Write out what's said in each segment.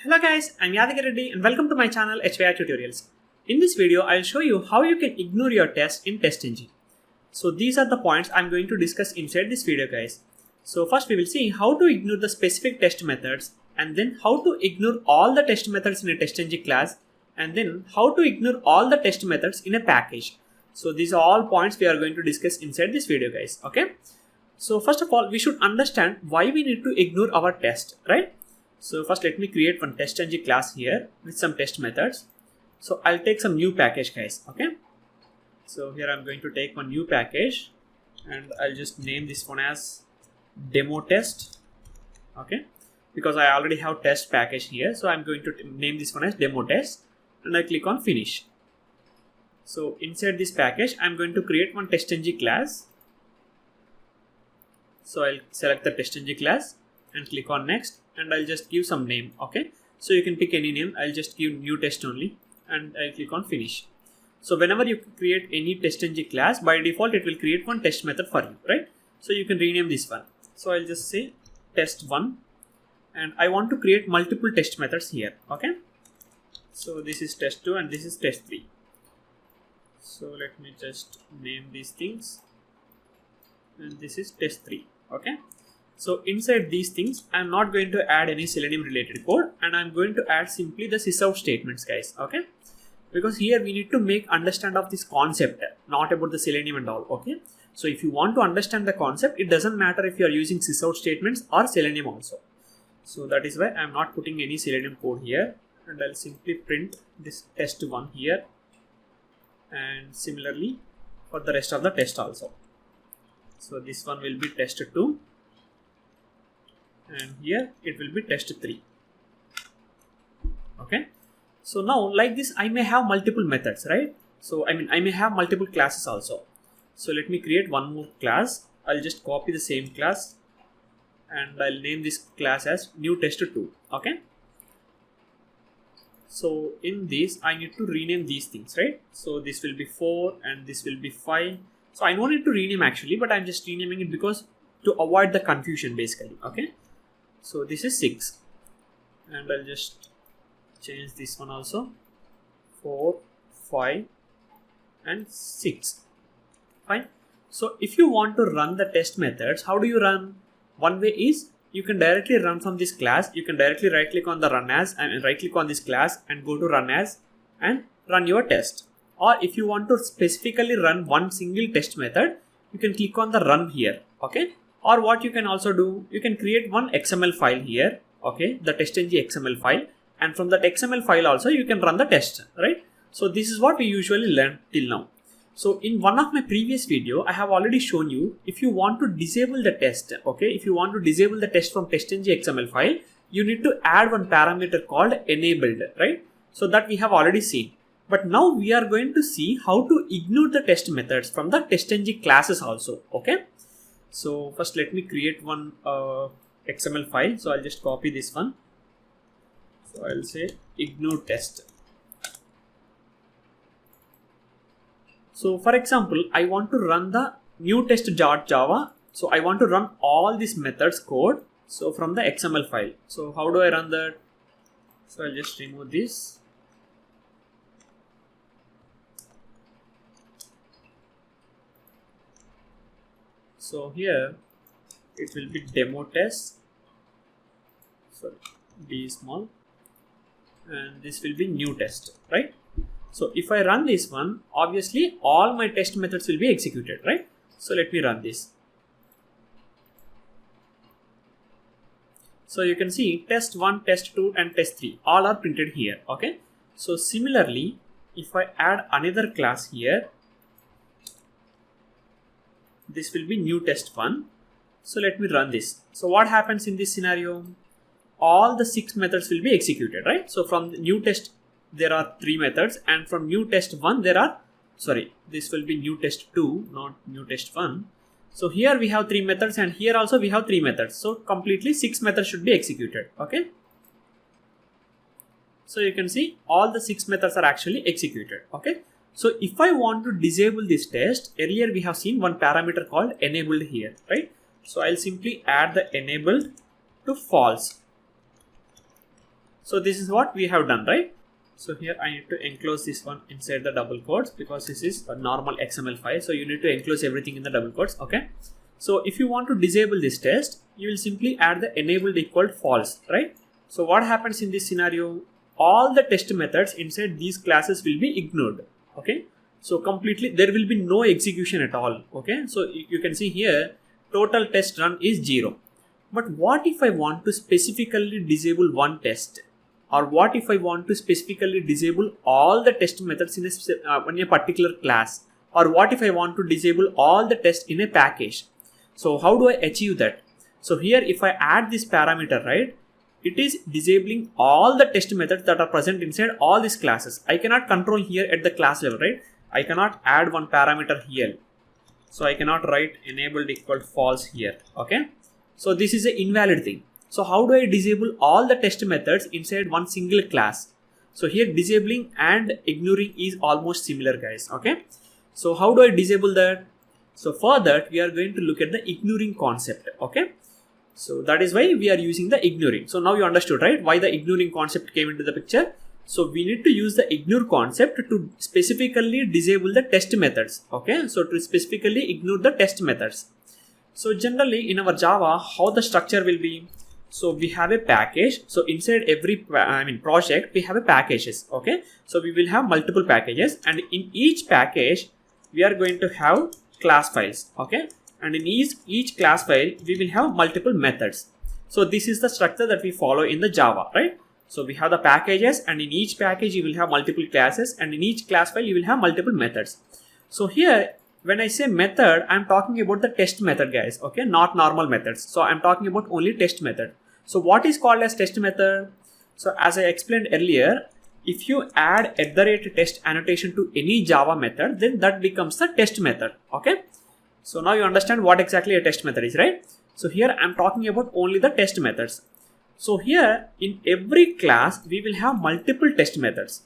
Hello guys, I'm Yadagiri Reddy and welcome to my channel HYR Tutorials. In this video, I'll show you how you can ignore your test in testng. So these are the points I'm going to discuss inside this video guys. So first we will see how to ignore the specific test methods, and then how to ignore all the test methods in a testng class, and then how to ignore all the test methods in a package. So these are all points we are going to discuss inside this video guys, okay? So first of all, we should understand why we need to ignore our test, right? So first let me create one testng class here with some test methods. So I'll take some new package guys, okay? So here I'm going to take one new package and I'll just name this one as demo test, okay? Because I already have test package here, so I'm going to name this one as demo test and I click on finish. So inside this package, I'm going to create one testng class. So I'll select the testng class and click on next, and I'll just give some name, okay? So you can pick any name. I'll just give new test only and I'll click on finish. So whenever you create any testng class, by default it will create one test method for you, right? So you can rename this one. So I'll just say test1, and I want to create multiple test methods here, okay? So this is test2 and this is test3. So let me just name these things, and this is test3, okay? So inside these things, I'm not going to add any Selenium related code, and I'm going to add simply the sysout statements guys, okay? Because here we need to make understand of this concept, not about the Selenium and all, okay? So if you want to understand the concept, it doesn't matter if you are using sysout statements or Selenium also. So that is why I'm not putting any Selenium code here, and I'll simply print this test1 here, and similarly for the rest of the test also. So this one will be test2, and here it will be test3, okay? So now like this, I may have multiple methods, right? So I may have multiple classes also. So let me create one more class. I'll just copy the same class and I'll name this class as new test2, okay? So in this, I need to rename these things, right? So this will be 4 and this will be 5. So I don't need to rename actually, but I'm just renaming it because to avoid the confusion basically, okay? So this is 6, and I'll just change this one also, 4, 5 and 6, fine. So if you want to run the test methods, how do you run? One way is you can directly run from this class. You can directly right click on the run as and right click on this class and go to run as and run your test. Or if you want to specifically run one single test method, you can click on the run here, okay? Or what you can also do, you can create one XML file here, okay, the testng XML file, and from that XML file also you can run the test, right? So this is what we usually learn till now. So in one of my previous video, I have already shown you if you want to disable the test, okay, if you want to disable the test from testng XML file, you need to add one parameter called enabled, right? So that we have already seen. But now we are going to see how to ignore the test methods from the testng classes also, okay? So first let me create one XML file. So I'll just copy this one. So I'll say ignore test. So for example, I want to run the new test.java. So I want to run all these methods code. So from the XML file. So how do I run that? So I'll just remove this. So here it will be demo test, sorry, d small, and this will be new test, right? So if I run this one, obviously all my test methods will be executed, right? So let me run this. So you can see test1, test2 and test3 all are printed here, okay? So similarly, if I add another class here, this will be new test1. So let me run this. So what happens in this scenario? All the 6 methods will be executed, right? So from the new test, there are 3 methods, and from new test1 there are, sorry, this will be new test2, not new test1. So here we have 3 methods, and here also we have 3 methods. So completely 6 methods should be executed, okay? So you can see all the 6 methods are actually executed, okay? So if I want to disable this test, earlier we have seen one parameter called enabled here, right? So I'll simply add the enabled to false. So this is what we have done, right? So here I need to enclose this one inside the double quotes because this is a normal XML file. So you need to enclose everything in the double quotes. Okay. So if you want to disable this test, you will simply add the enabled equal false, right? So what happens in this scenario? All the test methods inside these classes will be ignored. Okay. So completely there will be no execution at all. Okay. So you can see here total test run is 0. But what if I want to specifically disable one test? Or what if I want to specifically disable all the test methods in a particular class? Or what if I want to disable all the tests in a package? So how do I achieve that? So here if I add this parameter, right, it is disabling all the test methods that are present inside all these classes. I cannot control here at the class level, right? I cannot add one parameter here. So I cannot write enabled equal false here. Okay. So this is an invalid thing. So how do I disable all the test methods inside one single class? So here disabling and ignoring is almost similar, guys. Okay. So how do I disable that? So for that, we are going to look at the ignoring concept. Okay. So that is why we are using the ignoring. So now you understood, right? Why the ignoring concept came into the picture. So we need to use the ignore concept to specifically disable the test methods. Okay. So to specifically ignore the test methods. So generally in our Java, how the structure will be? So we have a package. So inside every project, we have a packages. Okay. So we will have multiple packages, and in each package, we are going to have class files. Okay. And in each class file, we will have multiple methods. So this is the structure that we follow in the Java, right? So we have the packages, and in each package, you will have multiple classes, and in each class file, you will have multiple methods. So here, when I say method, I'm talking about the test method, guys. Okay, not normal methods. So I'm talking about only test method. So what is called as test method? So as I explained earlier, if you add @test annotation to any Java method, then that becomes the test method. Okay. So now you understand what exactly a test method is, right? So here I'm talking about only the test methods. So here in every class, we will have multiple test methods.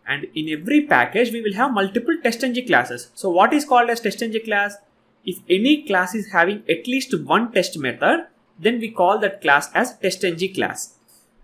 And in every package, we will have multiple testng classes. So what is called as testng class? If any class is having at least one test method, then we call that class as testng class.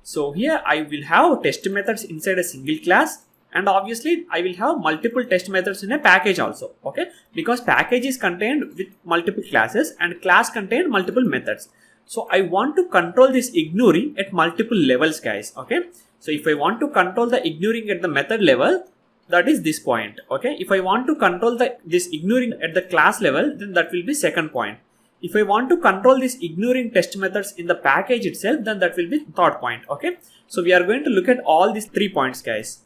So here I will have test methods inside a single class, and obviously I will have multiple test methods in a package also. Okay, because package is contained with multiple classes and class contain multiple methods. So I want to control this ignoring at multiple levels, guys. Okay. So if I want to control the ignoring at the method level, that is this point. Okay. If I want to control this ignoring at the class level, then that will be second point. If I want to control this ignoring test methods in the package itself, then that will be third point. Okay. So we are going to look at all these 3 points, guys.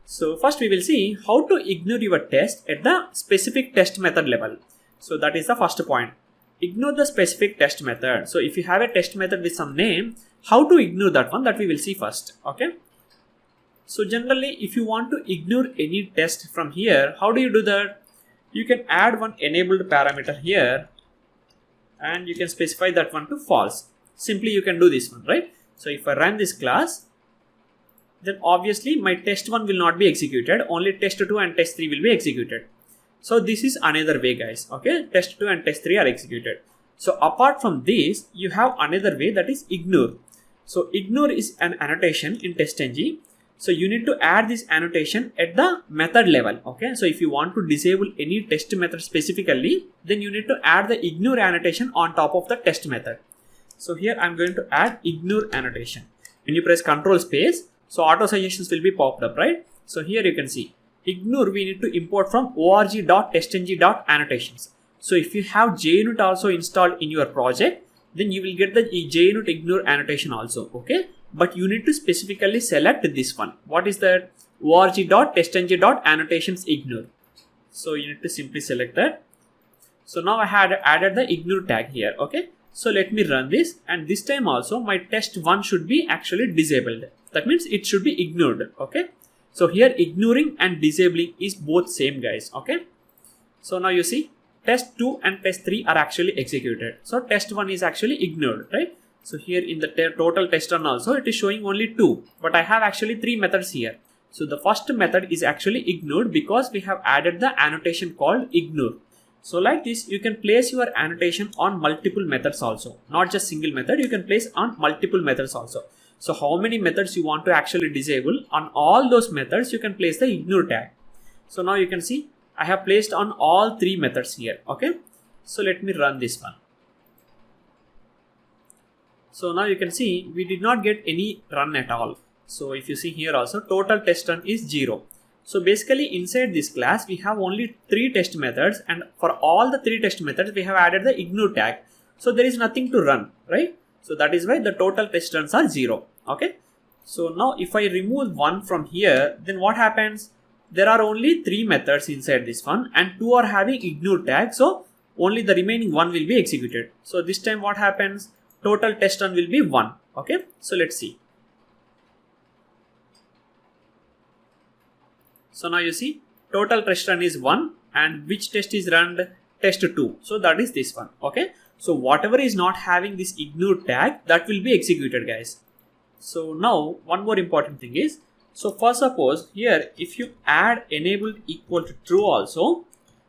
So first we will see how to ignore your test at the specific test method level. So that is the first point. Ignore the specific test method. So if you have a test method with some name, how to ignore that one, that we will see first. Okay. So generally, if you want to ignore any test from here, how do you do that? You can add one enabled parameter here, and you can specify that one to false. Simply you can do this one, right? So if I run this class, then obviously my test1 will not be executed. Only test2 and test3 will be executed. So this is another way, guys. Okay, test2 and test3 are executed. So apart from this, you have another way, that is ignore. So ignore is an annotation in testng. So you need to add this annotation at the method level. Okay. So if you want to disable any test method specifically, then you need to add the ignore annotation on top of the test method. So here I'm going to add ignore annotation. When you press Ctrl space, so auto suggestions will be popped up, right? So here you can see ignore, we need to import from org.testng.annotations. So if you have JUnit also installed in your project, then you will get the JUnit ignore annotation also. Okay. But you need to specifically select this one. What is that? org.testng.annotations ignore. So you need to simply select that. So now I had added the ignore tag here. Okay. So let me run this, and this time also my test1 should be actually disabled. That means it should be ignored. Okay. So here ignoring and disabling is both same, guys. Okay. So now you see test2 and test3 are actually executed. So test1 is actually ignored, right? So here in the total test run also, it is showing only 2, but I have actually 3 methods here. So the first method is actually ignored because we have added the annotation called ignore. So like this, you can place your annotation on multiple methods also, not just single method. You can place on multiple methods also. So how many methods you want to actually disable, on all those methods you can place the ignore tag. So now you can see I have placed on all 3 methods here. Okay, so let me run this one. So now you can see we did not get any run at all. So if you see here also, total test run is 0. So basically inside this class we have only 3 test methods, and for all the 3 test methods we have added the ignore tag. So there is nothing to run, right? So that is why the total test runs are 0. Okay. So now if I remove one from here, then what happens? There are only 3 methods inside this one and 2 are having ignore tag. So only the remaining one will be executed. So this time what happens? Total test run will be 1. Okay. So let's see. So now you see total test run is 1, and which test is run? Test 2. So that is this one. Okay. So whatever is not having this ignore tag, that will be executed, guys. So now one more important thing is, so first suppose here if you add enabled equal to true also,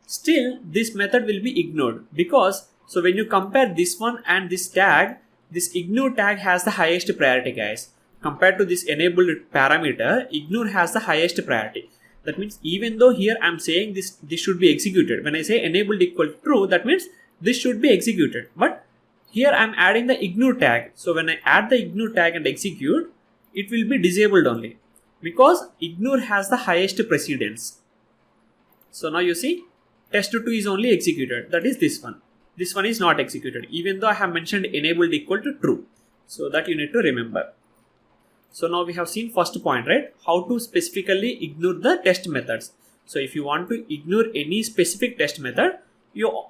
still this method will be ignored, because so when you compare this one and this tag, this ignore tag has the highest priority, guys. Compared to this enabled parameter, ignore has the highest priority. That means even though here I'm saying this should be executed, when I say enabled equal to true, that means this should be executed, but here I'm adding the ignore tag. So when I add the ignore tag and execute, it will be disabled only, because ignore has the highest precedence. So now you see test2 is only executed, that is this one. This one is not executed, even though I have mentioned enabled equal to true. So that you need to remember. So now we have seen first point, right? How to specifically ignore the test methods. So if you want to ignore any specific test method,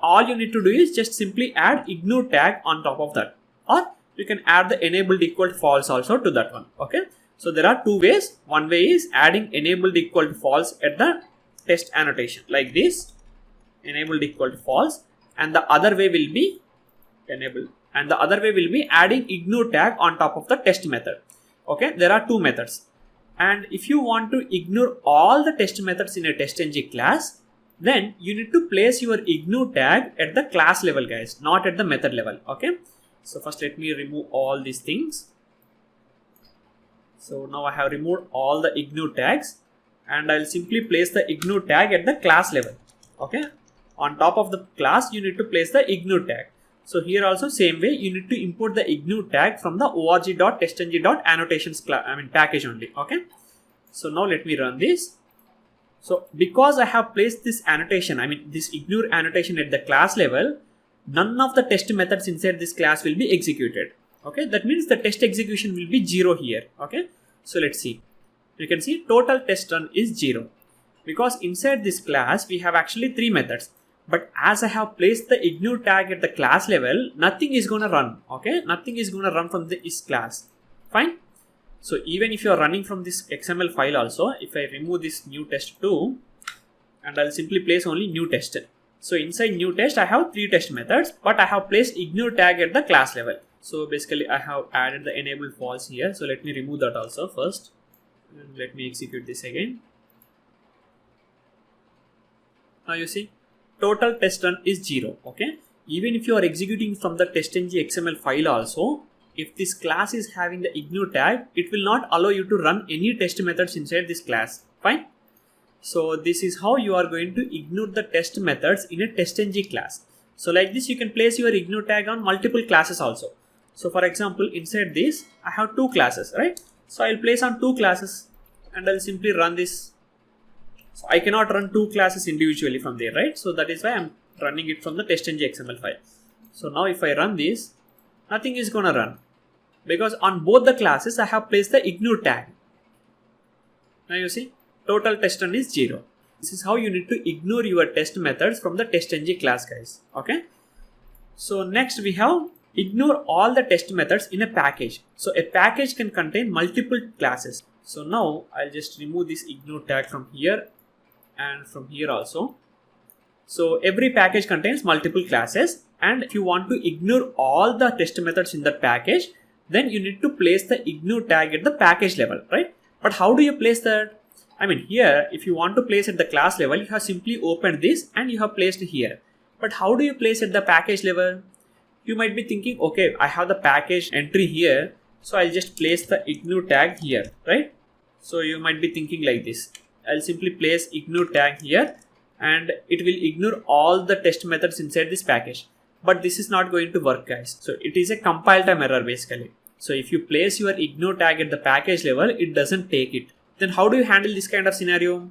all you need to do is just simply add ignore tag on top of that, or you can add the enabled equal to false also to that one. Okay. So there are 2 ways. One way is adding enabled equal to false at the test annotation like this, enabled equal to false, and the other way will be adding ignore tag on top of the test method. Okay, there are 2 methods, and if you want to ignore all the test methods in a testng class, then you need to place your ignore tag at the class level, guys, not at the method level. Okay, so first let me remove all these things. So now I have removed all the ignore tags, and I'll simply place the ignore tag at the class level. Okay, on top of the class you need to place the ignore tag. So here also same way, you need to import the ignore tag from the org.testng.annotations package only. Okay, so now let me run this. So because I have placed this annotation, this ignore annotation at the class level, none of the test methods inside this class will be executed. Okay, that means the test execution will be 0 here. Okay, so let's see. You can see total test run is 0, because inside this class we have actually 3 methods. But as I have placed the ignore tag at the class level, nothing is going to run. Okay, nothing is going to run from this class. Fine. So even if you are running from this XML file also, if I remove this new test2 and I'll simply place only new test. So inside new test I have 3 test methods, but I have placed ignore tag at the class level. So basically I have added the enable false here. So let me remove that also first, and let me execute this again. Now you see total test run is 0. Okay, even if you are executing from the testng XML file also, if this class is having the ignore tag, it will not allow you to run any test methods inside this class. Fine. So this is how you are going to ignore the test methods in a testng class. So like this you can place your ignore tag on multiple classes also. So for example, inside this I have 2 classes, right? So I'll place on 2 classes and I'll simply run this. So I cannot run 2 classes individually from there, right? So that is why I'm running it from the testng XML file. So now if I run this, nothing is gonna run, because on both the classes I have placed the ignore tag. Now you see total test run is 0. This is how you need to ignore your test methods from the testng class, guys. Okay. So next we have ignore all the test methods in a package. So a package can contain multiple classes. So now I'll just remove this ignore tag from here and from here also. So every package contains multiple classes, and if you want to ignore all the test methods in that package, then you need to place the ignore tag at the package level, right? But how do you place that? Here, if you want to place at the class level, you have simply opened this and you have placed here. But how do you place at the package level? You might be thinking, okay, I have the package entry here, So I'll just place the ignore tag here, right? So you might be thinking like this. I'll simply place ignore tag here and it will ignore all the test methods inside this package. But this is not going to work, guys. So it is a compile time error basically. So if you place your ignore tag at the package level, it doesn't take it. Then how do you handle this kind of scenario?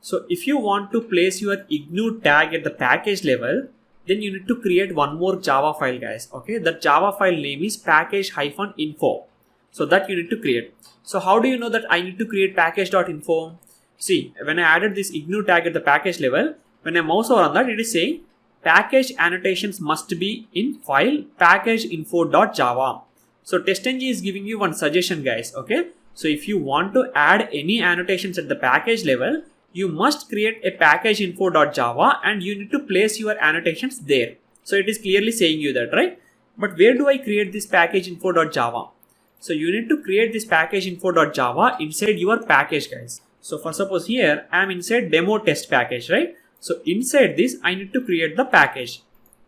So if you want to place your ignore tag at the package level, then you need to create one more Java file, guys. Okay, that Java file name is package-info. So that you need to create. So how do you know that I need to create package.info? See, when I added this ignore tag at the package level, when I mouse over on that, it is saying package annotations must be in file package-info.java. So testng is giving you one suggestion, guys. Okay, so if you want to add any annotations at the package level, you must create a package-info.java and you need to place your annotations there. So it is clearly saying you that, right? But where do I create this package-info.java? So you need to create this package-info.java inside your package, guys. So for suppose here I am inside demo test package, right? So inside this I need to create the package.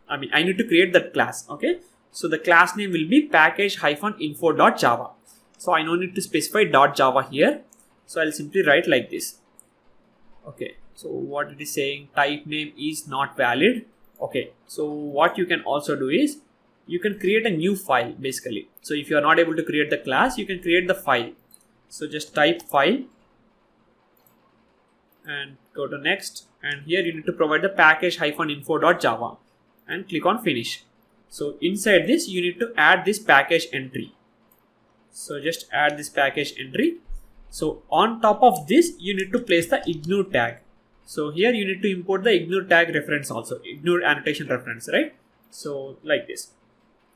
I need to create that class. Okay. So the class name will be package-info.java. So I no need to specify .java here. So I'll simply write like this. Okay. So what it is saying, type name is not valid. Okay. So what you can also do is you can create a new file basically. So if you are not able to create the class, you can create the file. So just type file and go to next, and here you need to provide the package-info.java and click on finish. So inside this you need to add this package entry. So just add this package entry. So on top of this you need to place the ignore tag. So here you need to import the ignore tag reference also, ignore annotation reference, right? So like this.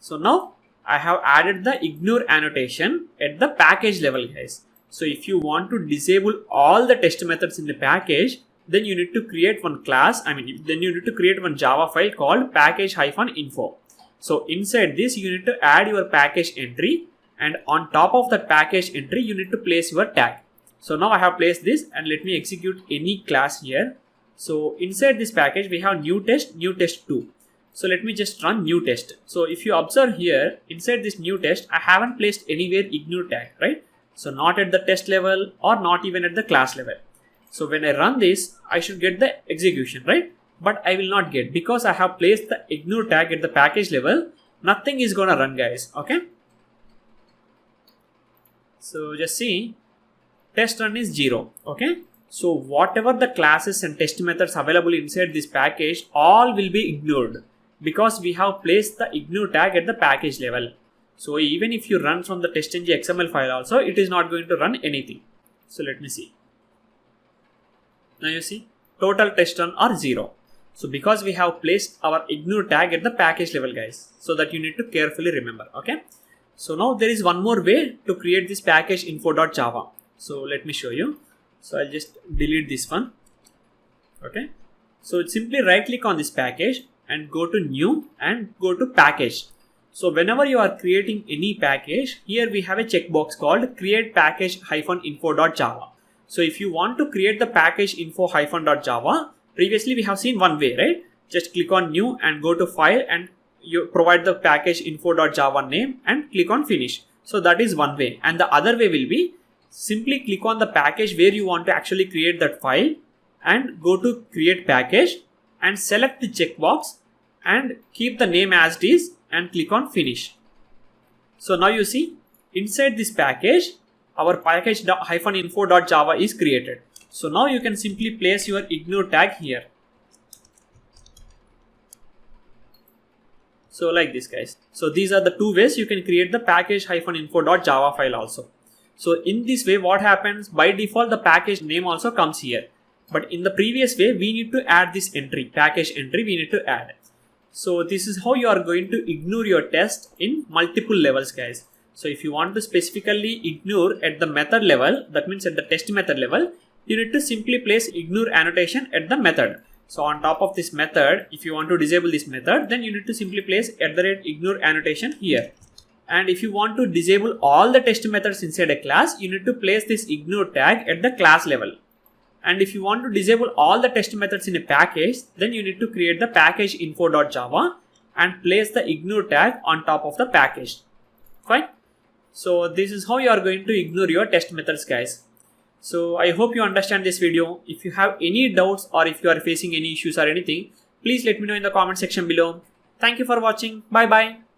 So now I have added the ignore annotation at the package level, guys. So if you want to disable all the test methods in the package, then you need to create one class. Then you need to create one Java file called package-info. So inside this, you need to add your package entry, and on top of that package entry, you need to place your tag. So now I have placed this, and let me execute any class here. So inside this package, we have new test 2. So let me just run new test. So if you observe here, inside this new test, I haven't placed anywhere ignore tag, right? So not at the test level or not even at the class level. So when I run this, I should get the execution, right? But I will not get, because I have placed the ignore tag at the package level. Nothing is gonna run, guys. Okay. So just see, test run is 0. Okay. So whatever the classes and test methods available inside this package, all will be ignored because we have placed the ignore tag at the package level. So even if you run from the testng.xml file also, it is not going to run anything. So let me see. Now you see, total test run are 0. So because we have placed our ignore tag at the package level, guys. So that you need to carefully remember. Okay. So now there is one more way to create this package-info.java. So let me show you. So I'll just delete this one. Okay. So simply right click on this package and go to new and go to package. So whenever you are creating any package, here we have a checkbox called create package-info.java. So if you want to create the package-info-.java, previously we have seen one way, right? Just click on new and go to file and you provide the package-info.java name and click on finish. So that is one way. And the other way will be simply click on the package where you want to actually create that file and go to create package and select the checkbox and keep the name as it is and click on finish. So now you see inside this package, our package-info.java is created. So now you can simply place your ignore tag here. So like this, guys. So these are the two ways you can create the package-info.java file also. So in this way, what happens? By default, the package name also comes here. But in the previous way, we need to add this entry, package entry, we need to add. So this is how you are going to ignore your test in multiple levels, guys. So if you want to specifically ignore at the method level, that means at the test method level, you need to simply place ignore annotation at the method. So on top of this method, if you want to disable this method, then you need to simply place @ignore annotation here. And if you want to disable all the test methods inside a class, you need to place this ignore tag at the class level. And if you want to disable all the test methods in a package, then you need to create the package-info.java and place the ignore tag on top of the package. Fine. So this is how you are going to ignore your test methods, guys. So I hope you understand this video. If you have any doubts or if you are facing any issues or anything, please let me know in the comment section below. Thank you for watching. Bye bye.